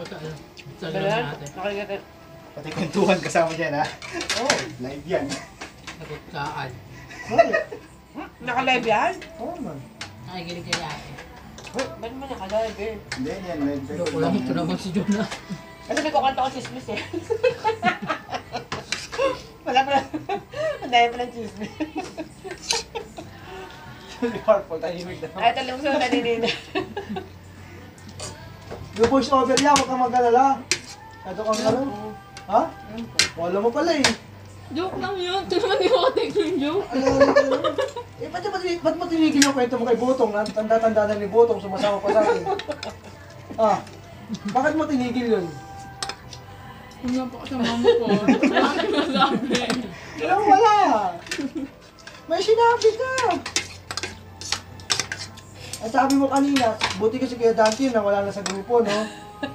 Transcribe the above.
Sa gano'n natin. Nakikita. Pati kwentuhan kasama dyan, ha? Oo. Live yan. Nagutkaan. Naka-live yan? Oo, man. Nakikinig kay ate. Ba't mo naka-live eh? Hindi, yan. Live. Loko lang ito naman si Jonah. Kasi may kukanta ko chismis eh. Wala pa lang. Ang dahil pa lang chismis. Si Purple, tahimik na. Ay, talong sa naninina. Yung voice over niya, huwag kang mag-alala. Ito kang ano? Ha? Wala mo pala eh. Joke lang yun. Ito naman di mo take yung joke. Eh, ba't mo tinigil yung kwento mo kay Botong? Tanda-tanda na ni Botong, sumasama pa sa akin. Ah, bakit mo tinigil yun? Kung nga po sa mama ko. Wala ka masabi. Wala. May sinabi ka. At sabi mo kanina, buti kasi kaya Dante na wala na sa grupo, no?